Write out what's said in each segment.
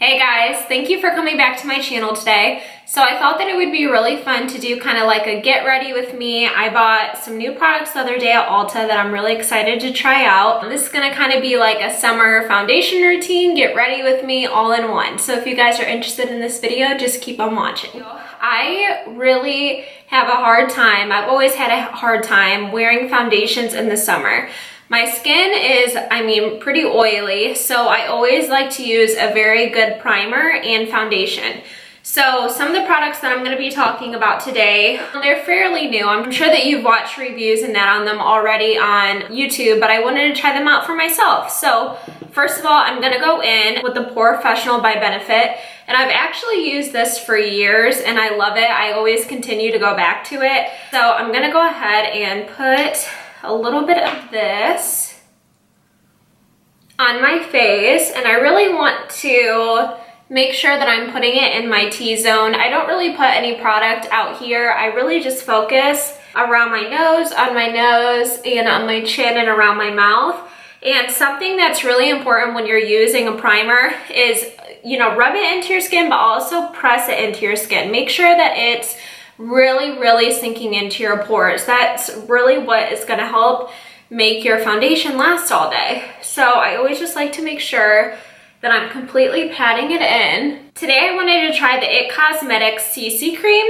Hey guys, thank you for coming back to my channel today. So I thought that it would be really fun to do kind of like a get ready with me. I bought some new products the other day at Ulta that I'm really excited to try out. This is gonna kind of be like a summer foundation routine, get ready with me all in one. So if you guys are interested in this video, just keep on watching. I really have a hard time, I've always had a hard time wearing foundations in the summer. My skin is, pretty oily, so I always like to use a very good primer and foundation. So some of the products that I'm going to be talking about today, they're fairly new. I'm sure that you've watched reviews and that on them already on YouTube, but I wanted to try them out for myself. So first of all, I'm going to go in with the Porefessional by Benefit, and I've actually used this for years and I love it. I always continue to go back to it. So I'm going to go ahead and put a little bit of this on my face, and I really want to make sure that I'm putting it in my T-zone. I don't really put any product out here. I really just focus around my nose, on my nose, and on my chin and around my mouth. And something that's really important when you're using a primer is, rub it into your skin, but also press it into your skin. Make sure that it's really sinking into your pores. That's really what is going to help make your foundation last all day. So I always just like to make sure that I'm completely patting it in. Today I wanted to try the IT Cosmetics CC cream,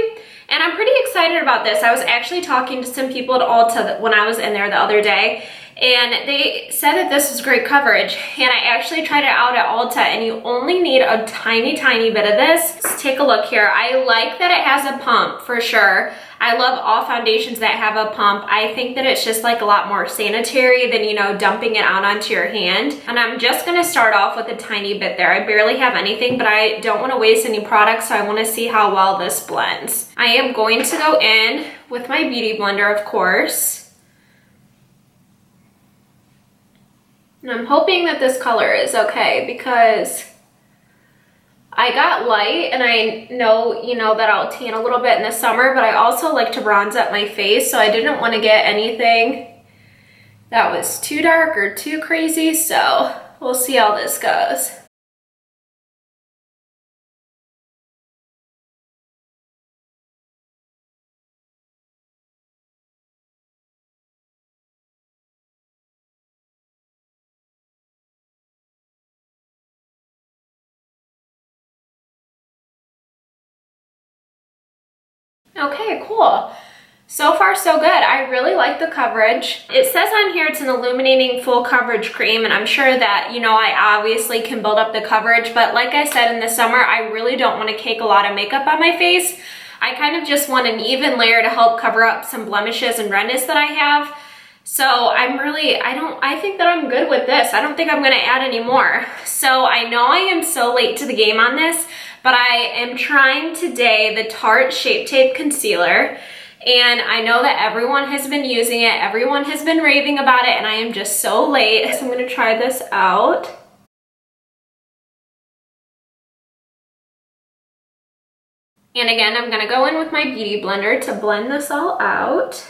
and I'm pretty excited about this. I was actually talking to some people at Ulta when I was in there the other day, and they said that this was great coverage, and I actually tried it out at Ulta, and you only need a tiny bit of this. Let's take a look here. I like that it has a pump for sure. I love all foundations that have a pump. I think that it's just like a lot more sanitary than, dumping it out onto your hand. And I'm just gonna start off with a tiny bit there. I barely have anything, but I don't wanna waste any product, so I wanna see how well this blends. I am going to go in with my Beauty Blender, of course. And I'm hoping that this color is okay because I got light, and I know, that I'll tan a little bit in the summer, but I also like to bronze up my face, so I didn't want to get anything that was too dark or too crazy, so we'll see how this goes. Okay, cool. So far so good. I really like the coverage. It says on here it's an illuminating full coverage cream, and I'm sure that, I obviously can build up the coverage, but like I said, in the summer, I really don't want to cake a lot of makeup on my face. I kind of just want an even layer to help cover up some blemishes and redness that I have. So I think that I'm good with this. I don't think I'm going to add any more. So I know I am so late to the game on this, but I am trying today the Tarte Shape Tape Concealer. And I know that everyone has been using it. Everyone has been raving about it, and I am just so late. So I'm going to try this out. And again, I'm going to go in with my Beauty Blender to blend this all out.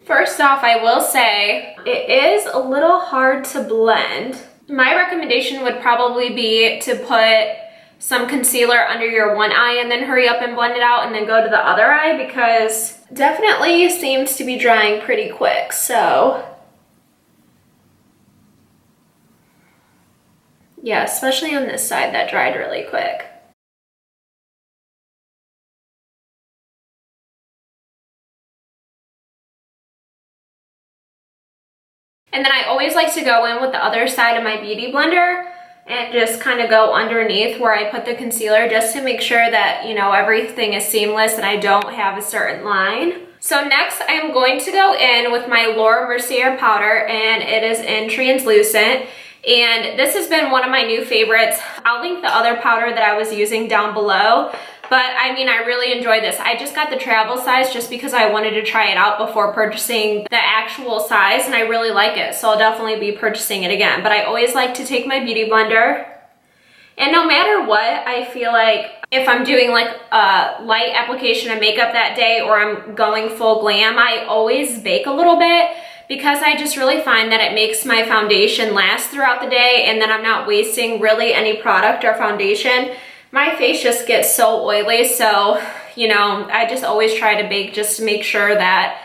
First off, I will say it is a little hard to blend. My recommendation would probably be to put some concealer under your one eye and then hurry up and blend it out and then go to the other eye, because it definitely seems to be drying pretty quick. So yeah, especially on this side, that dried really quick. And then I always like to go in with the other side of my Beauty Blender and just kind of go underneath where I put the concealer, just to make sure that, everything is seamless and I don't have a certain line. So next I'm going to go in with my Mercier powder, and it is in translucent. And this has been one of my new favorites. I'll link the other powder that I was using down below. But I really enjoy this. I just got the travel size just because I wanted to try it out before purchasing the actual size, and I really like it. So I'll definitely be purchasing it again. But I always like to take my Beauty Blender, and no matter what, I feel like if I'm doing like a light application of makeup that day or I'm going full glam, I always bake a little bit because I just really find that it makes my foundation last throughout the day, and then I'm not wasting really any product or foundation. My face just gets so oily, so, you know, I just always try to bake just to make sure that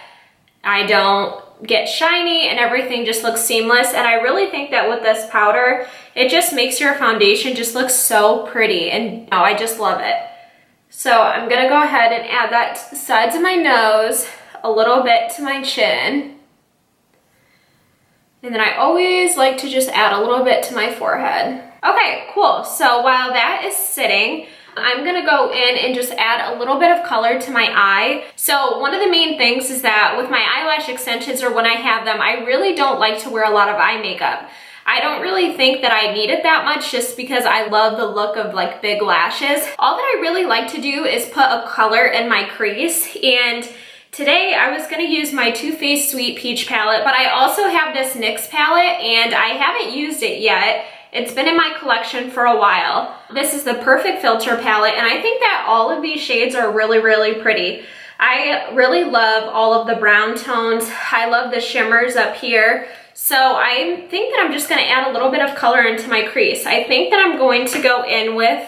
I don't get shiny and everything just looks seamless. And I really think that with this powder, it just makes your foundation just look so pretty, and oh, I just love it. So I'm gonna go ahead and add that to the sides of my nose, a little bit to my chin. And then I always like to just add a little bit to my forehead. Okay, cool. So while that is sitting, I'm gonna go in and just add a little bit of color to my eye. So one of the main things is that with my eyelash extensions, or when I have them, I really don't like to wear a lot of eye makeup. I don't really think that I need it that much, just because I love the look of like big lashes. All that I really like to do is put a color in my crease, and today I was gonna use my Too Faced Sweet Peach palette, but I also have this NYX palette and I haven't used it yet. It's been in my collection for a while. This is the Perfect Filter palette, and I think that all of these shades are really, really pretty. I really love all of the brown tones. I love the shimmers up here. So I think that I'm just gonna add a little bit of color into my crease. I think that I'm going to go in with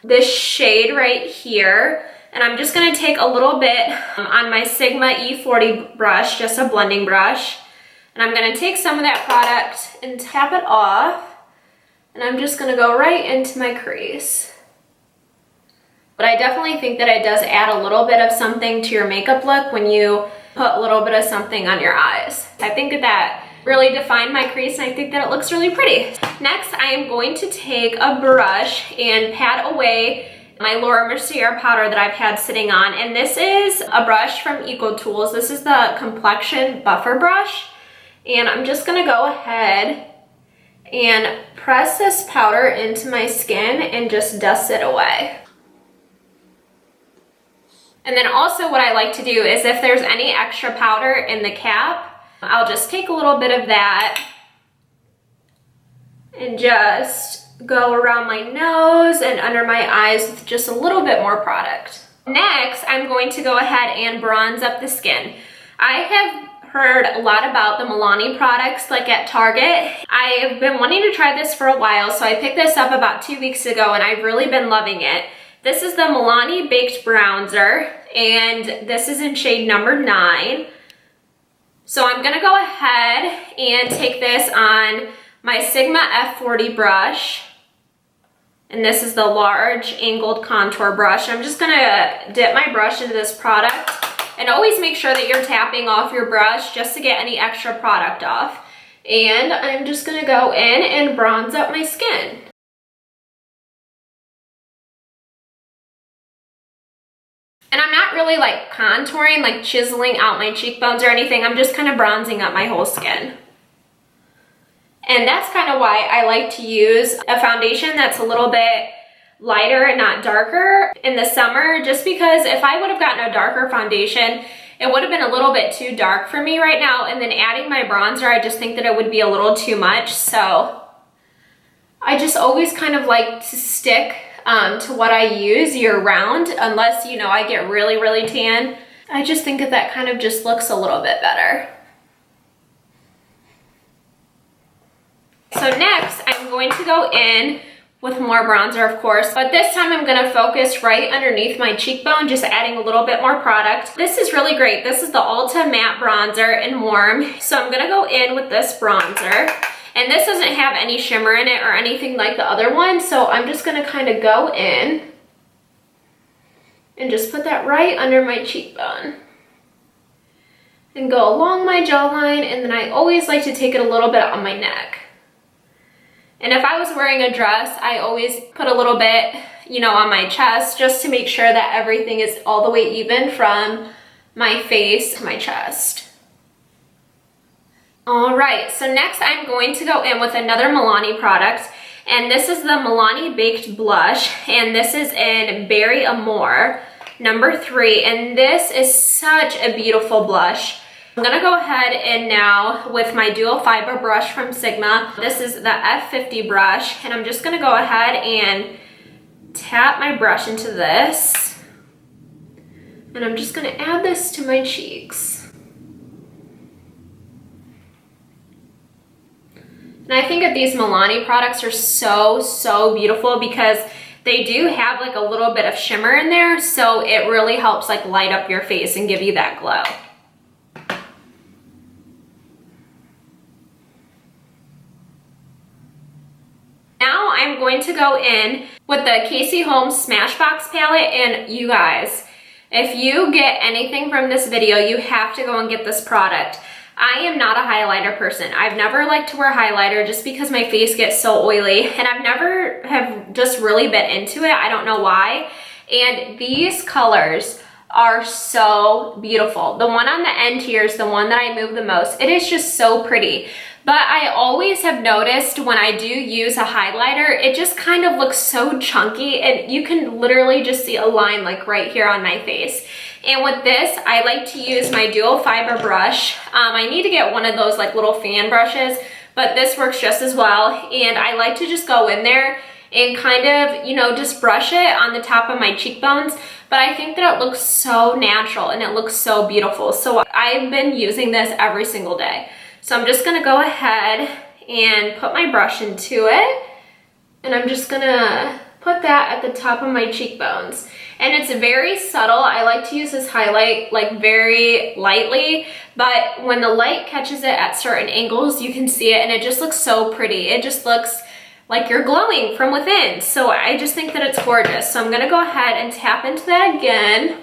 this shade right here, and I'm just gonna take a little bit on my Sigma E40 brush, just a blending brush, and I'm gonna take some of that product and tap it off. And I'm just gonna go right into my crease. But I definitely think that it does add a little bit of something to your makeup look when you put a little bit of something on your eyes. I think that really defined my crease, and I think that it looks really pretty. Next, I am going to take a brush and pat away my Laura Mercier powder that I've had sitting on. And this is a brush from EcoTools. This is the Complexion Buffer Brush. And I'm just gonna go ahead and press this powder into my skin and just dust it away. And then also what I like to do is, if there's any extra powder in the cap, I'll just take a little bit of that and just go around my nose and under my eyes with just a little bit more product. Next, I'm going to go ahead and bronze up the skin. I have heard a lot about the Milani products like at Target. I have been wanting to try this for a while, so I picked this up about 2 weeks ago and I've really been loving it. This is the Milani Baked Bronzer, and this is in shade number 9. So I'm gonna go ahead and take this on my Sigma F40 brush, and this is the large angled contour brush. I'm just gonna dip my brush into this product. And always make sure that you're tapping off your brush just to get any extra product off. And I'm just gonna go in and bronze up my skin. And I'm not really like contouring, like chiseling out my cheekbones or anything. I'm just kind of bronzing up my whole skin. And that's kind of why I like to use a foundation that's a little bit lighter and not darker in the summer, just because if I would have gotten a darker foundation, it would have been a little bit too dark for me right now, and then adding my bronzer, I just think that it would be a little too much. So I just always kind of like to stick to what I use year round, unless, you know, I get really, really tan. I just think that kind of just looks a little bit better. So next, I'm going to go in with more bronzer, of course, but this time I'm gonna focus right underneath my cheekbone, just adding a little bit more product. This is really great. This is the Ulta Matte Bronzer in Warm. So I'm gonna go in with this bronzer, and this doesn't have any shimmer in it or anything like the other one, so I'm just gonna kind of go in and just put that right under my cheekbone and go along my jawline, and then I always like to take it a little bit on my neck. And if I was wearing a dress, I always put a little bit, you know, on my chest, just to make sure that everything is all the way even from my face to my chest. All right, so next I'm going to go in with another Milani product, and this is the Milani Baked Blush, and this is in Berry Amore, number 3, and this is such a beautiful blush. I'm gonna go ahead and now with my dual fiber brush from Sigma, this is the F50 brush, and I'm just gonna go ahead and tap my brush into this, and I'm just gonna add this to my cheeks. And I think that these Milani products are so, so beautiful because they do have like a little bit of shimmer in there, so it really helps like light up your face and give you that glow. Now I'm going to go in with the Casey Holmes Smashbox palette, and you guys, if you get anything from this video, you have to go and get this product. I am not a highlighter person. I've never liked to wear highlighter just because my face gets so oily, and I've never have just really been into it. I don't know why. And these colors are so beautiful. The one on the end here is the one that I move the most. It is just so pretty. But I always have noticed when I do use a highlighter, it just kind of looks so chunky, and you can literally just see a line like right here on my face. And with this, I like to use my dual fiber brush. I need to get one of those like little fan brushes, but this works just as well. And I like to just go in there and kind of, you know, just brush it on the top of my cheekbones. But I think that it looks so natural and it looks so beautiful. So I've been using this every single day. So I'm just gonna go ahead and put my brush into it. And I'm just gonna put that at the top of my cheekbones. And it's very subtle. I like to use this highlight like very lightly, but when the light catches it at certain angles, you can see it and it just looks so pretty. It just looks like you're glowing from within. So I just think that it's gorgeous. So I'm gonna go ahead and tap into that again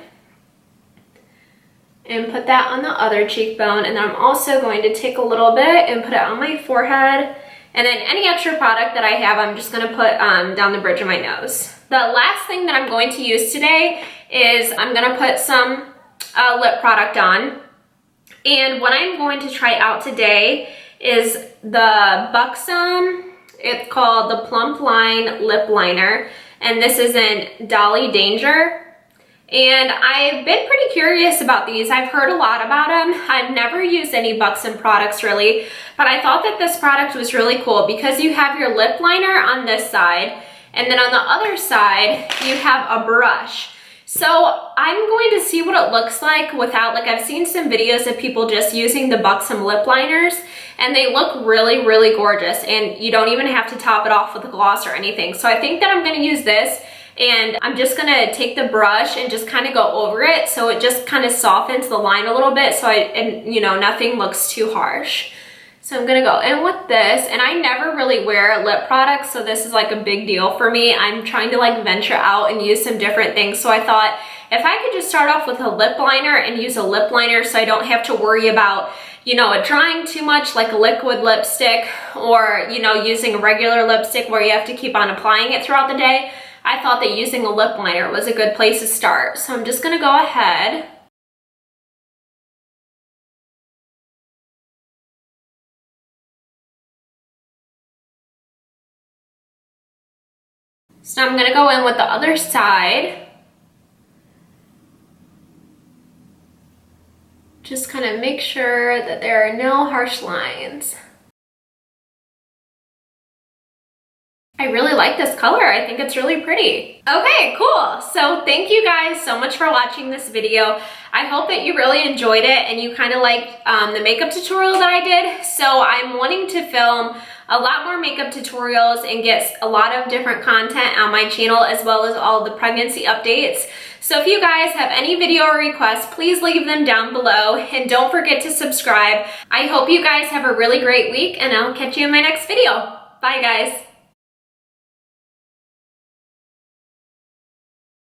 and put that on the other cheekbone. And then I'm also going to take a little bit and put it on my forehead. And then any extra product that I have, I'm just gonna put down the bridge of my nose. The last thing that I'm going to use today is I'm gonna put some lip product on. And what I'm going to try out today is the Buxom, it's called the Plumpline Lip Liner. And this is in Dolly Danger. And I've been pretty curious about these. I've heard a lot about them. I've never used any Buxom products really, but I thought that this product was really cool because you have your lip liner on this side, and then on the other side, you have a brush. So I'm going to see what it looks like without, like I've seen some videos of people just using the Buxom lip liners, and they look really, really gorgeous, and you don't even have to top it off with a gloss or anything. So I think that I'm gonna use this, and I'm just gonna take the brush and just kind of go over it so it just kind of softens the line a little bit so you know, nothing looks too harsh. So I'm gonna go in with this, and I never really wear lip products, so this is like a big deal for me. I'm trying to like venture out and use some different things, so I thought if I could just start off with a lip liner and use a lip liner so I don't have to worry about, you know, it drying too much like a liquid lipstick, or, you know, using a regular lipstick where you have to keep on applying it throughout the day, I thought that using a lip liner was a good place to start. So I'm just gonna go ahead . So now I'm gonna go in with the other side. Just kind of make sure that there are no harsh lines. I really like this color. I think it's really pretty. Okay, cool. So thank you guys so much for watching this video. I hope that you really enjoyed it and you kind of liked the makeup tutorial that I did. So I'm wanting to film a lot more makeup tutorials and get a lot of different content on my channel, as well as all the pregnancy updates. So if you guys have any video requests, please leave them down below, and don't forget to subscribe. I hope you guys have a really great week, and I'll catch you in my next video. Bye guys.